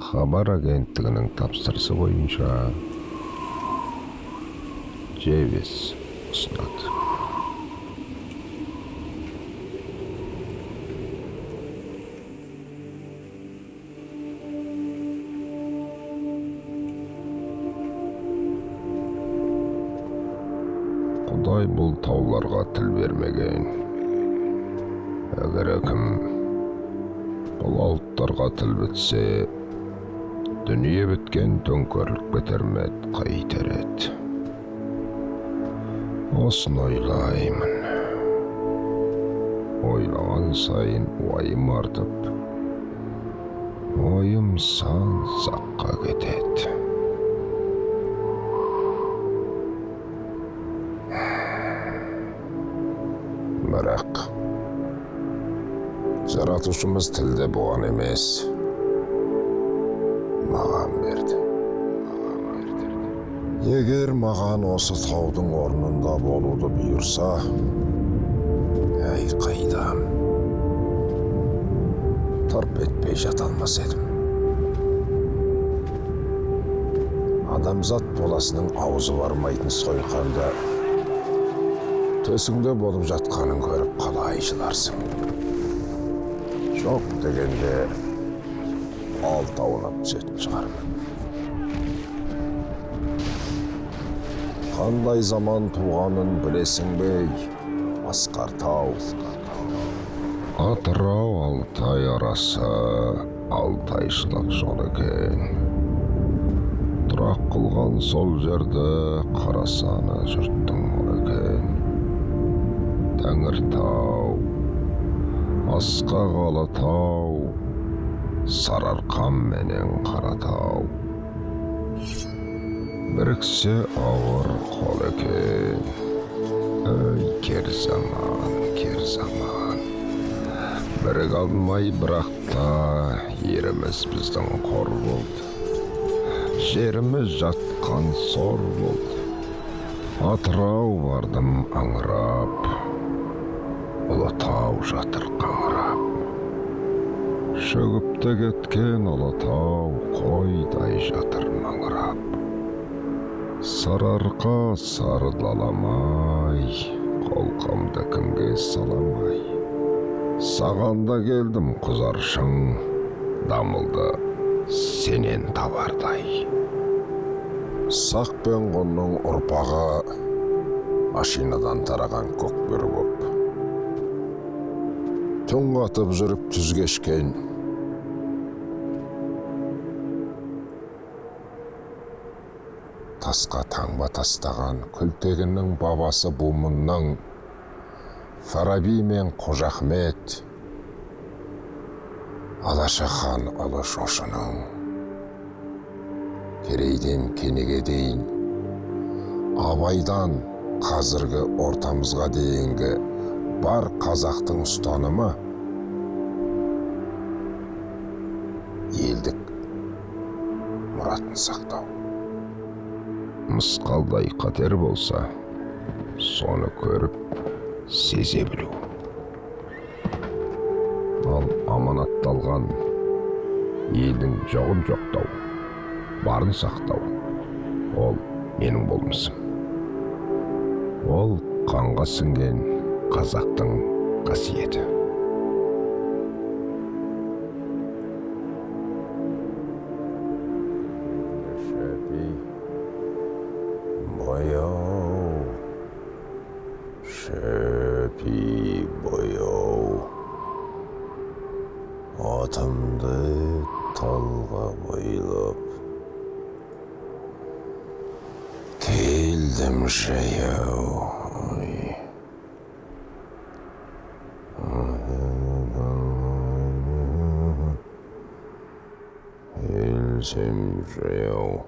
Хабар агенттігінің тапсырысы бойынша Джейвис ұсынады. Құдай бұл тауларға тіл бермеген. Әгер кім бұл алыптарға тіл бітсе, дүние біткен төңкерлік бітірмет қайтер еді. Осын ойлаймын. Ойлаған сайын уайым артып, ойым сан саққа кетеді. Бірақ жаратушымыз тілде болған емес, маған берді. Егер маған осы таудың орнында болуды бұйырса, әй қайдам, тырп етпей жата алмас едім. Адамзат боласының аузы бармайтын сойқанда төсіңде болып жатқанын көріп қалай жыларсың. Жоқ дегенде алтауына түсетін шығармын. Қандай заман туғанын білесің бей, Асқар тау. Атырау Алтай арасы алтайшылық жол екен. Тұрақ қылған сол жерді қарасаны жұрттың ол екен. Тәңіртау, Асқақ Алатау, Сарыарқам менен Қаратау. Біріксе ауыр қол екен. Ой, кер заман, кер заман. Бірік алмай бірақта еріміз біздің қор болды. Жеріміз жатқан сор болды. Атырау бардым аңырап, Ұлытау жатыр қаңырап. Шөгіп те кеткен Ұлытау қойдай жатыр маңырап. Сарыарқа сары даламай, қолқамды кімге саламай. Сағанда келдім құзаршың, дамылды сенен табардай. Сақ пен құнның ұрпағы машинадан тараған көкбөрі боп. Түн қатып жүріп түз кешкен, тасқа таңба тастаған Күлтегіннің бабасы Бумынның, Фараби мен Қожа Ахмет, Алаша хан ұлы Шошының, Керейден Кенеге дейін, Абайдан қазіргі ортамызға дейінгі бар қазақтың ұстанымы елдік мұратын сақтау. Мысқалдай қатер болса, соны көріп, сезе білу. Ал аманатталған елдің жоғын жоқтау, барын сақтау, ол менің болмысым. Ол қанға сіңген қазақтың қасиеті. Бояу, шөпи бояу, атымды талға бойлап, келдім жаяу. Келсем жаяу.